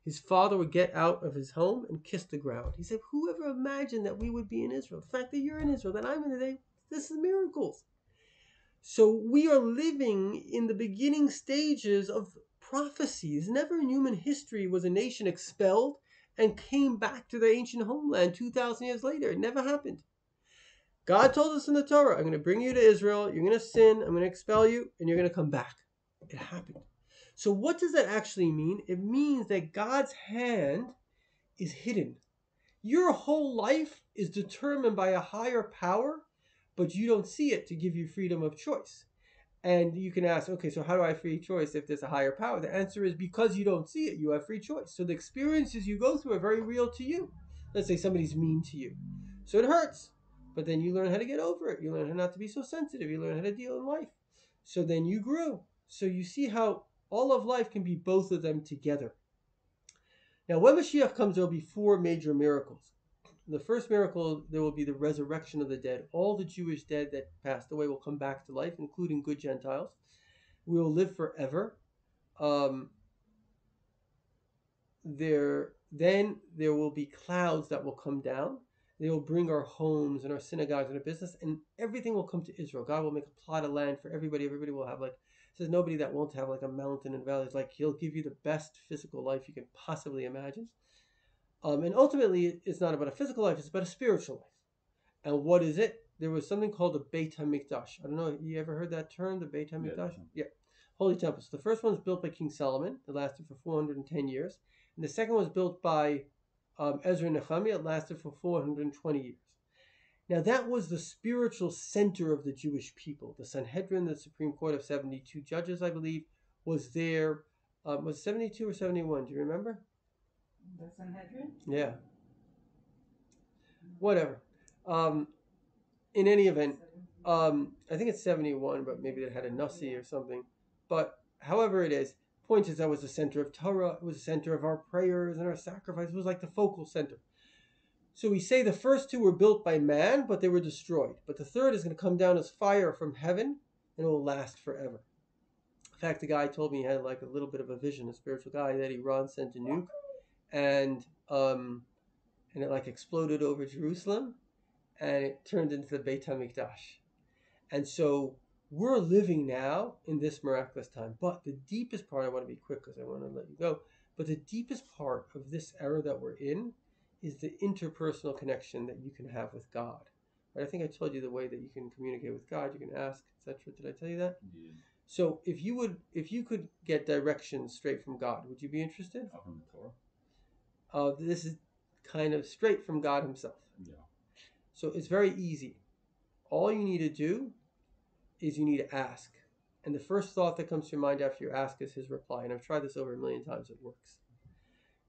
his father would get out of his home and kiss the ground. He said, whoever imagined that we would be in Israel? The fact that you're in Israel, that I'm in today, this is miracles. So we are living in the beginning stages of prophecies. Never in human history was a nation expelled and came back to their ancient homeland 2,000 years later. It never happened. God told us in the Torah, I'm going to bring you to Israel, you're going to sin, I'm going to expel you, and you're going to come back. It happened. So what does that actually mean? It means that God's hand is hidden. Your whole life is determined by a higher power, but you don't see it to give you freedom of choice. And you can ask, okay, so how do I have free choice if there's a higher power? The answer is because you don't see it, you have free choice. So the experiences you go through are very real to you. Let's say somebody's mean to you. So it hurts. But then you learn how to get over it. You learn how not to be so sensitive. You learn how to deal in life. So then you grow. So you see how all of life can be both of them together. Now, when Moshiach comes, there will be 4 major miracles. the first miracle, there will be the resurrection of the dead. All the Jewish dead that passed away will come back to life, including good Gentiles. We will live forever. Then there will be clouds that will come down. They will bring our homes and our synagogues and our business, and everything will come to Israel. God will make a plot of land for everybody. Everybody will have there's nobody that won't have a mountain and valley. It's He'll give you the best physical life you can possibly imagine. And ultimately, it's not about a physical life, it's about a spiritual life. And what is it? There was something called the Beit HaMikdash. I don't know, you ever heard that term, the Beit HaMikdash? Yeah. Holy temples. The first one was built by King Solomon. It lasted for 410 years. And the second was built by Ezra and Nehemiah. It lasted for 420 years. Now, that was the spiritual center of the Jewish people. The Sanhedrin, the Supreme Court of 72 judges, I believe, was there. Was 72 or 71? Do you remember? The Sanhedrin? Yeah. Whatever. In any event, I think it's 71, but maybe they had a Nasi or something. But however it is, point is that was the center of Torah. It was the center of our prayers and our sacrifice. It was like the focal center. So we say the first two were built by man, but they were destroyed. But the third is going to come down as fire from heaven, and it will last forever. In fact, the guy told me he had a little bit of a vision, a spiritual guy, that Iran sent a nuke, and it exploded over Jerusalem, and it turned into the Beit HaMikdash. And so we're living now in this miraculous time. But the deepest part, I want to be quick because I want to let you go, but the deepest part of this era that we're in is the interpersonal connection that you can have with God. Right? I think I told you the way that you can communicate with God, you can ask, etc. Did I tell you that? Yeah. So if you could get directions straight from God, would you be interested? From the Torah? This is kind of straight from God himself. Yeah. So it's very easy. All you need to do is you need to ask. And the first thought that comes to your mind after you ask is his reply. And I've tried this over 1,000,000 times. It works.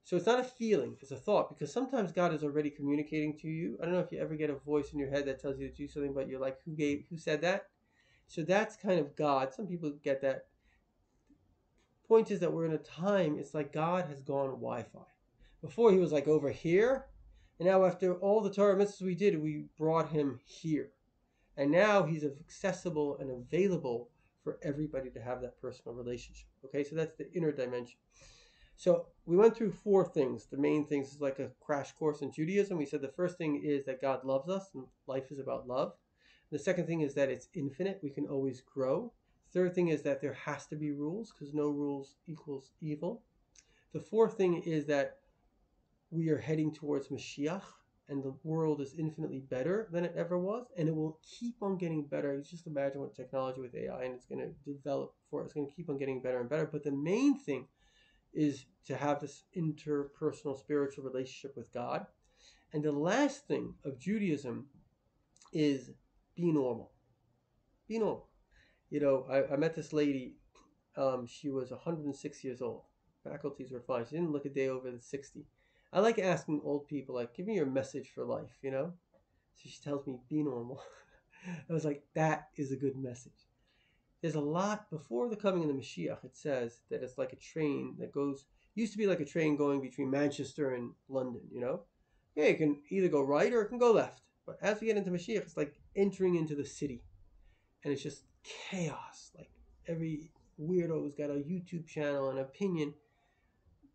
So it's not a feeling, it's a thought, because sometimes God is already communicating to you. I don't know if you ever get a voice in your head that tells you to do something, but you're like, who said that? So that's kind of God. Some people get that. Point is that we're in a time, it's like God has gone Wi-Fi. Before he was over here, and now after all the Torah and Mitzvos we did, we brought him here. And now he's accessible and available for everybody to have that personal relationship. Okay, so that's the inner dimension. So we went through 4 things. The main things is like a crash course in Judaism. We said the first thing is that God loves us and life is about love. The second thing is that it's infinite. We can always grow. Third thing is that there has to be rules because no rules equals evil. The fourth thing is that we are heading towards Moshiach and the world is infinitely better than it ever was, and it will keep on getting better. You just imagine what technology with AI and it's going to develop for. It's going to keep on getting better and better. But the main thing is to have this interpersonal spiritual relationship with God. And the last thing of Judaism is be normal. Be normal. I met this lady. She was 106 years old. Faculties were fine. She didn't look a day over the 60. I like asking old people, give me your message for life, So she tells me, be normal. I was like, that is a good message. There's a lot, before the coming of the Moshiach, it says that it's like a train that used to be like a train going between Manchester and London, Yeah, it can either go right or it can go left. But as we get into Moshiach, it's like entering into the city. And it's just chaos. Every weirdo's got a YouTube channel and opinion.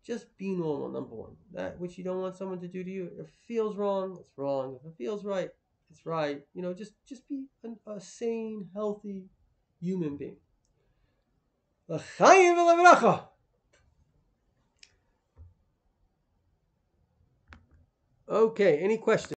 Just be normal, number one. That which you don't want someone to do to you. If it feels wrong, it's wrong. If it feels right, it's right. Just be a sane, healthy human being. L'chaim v'levracha. Okay, any questions?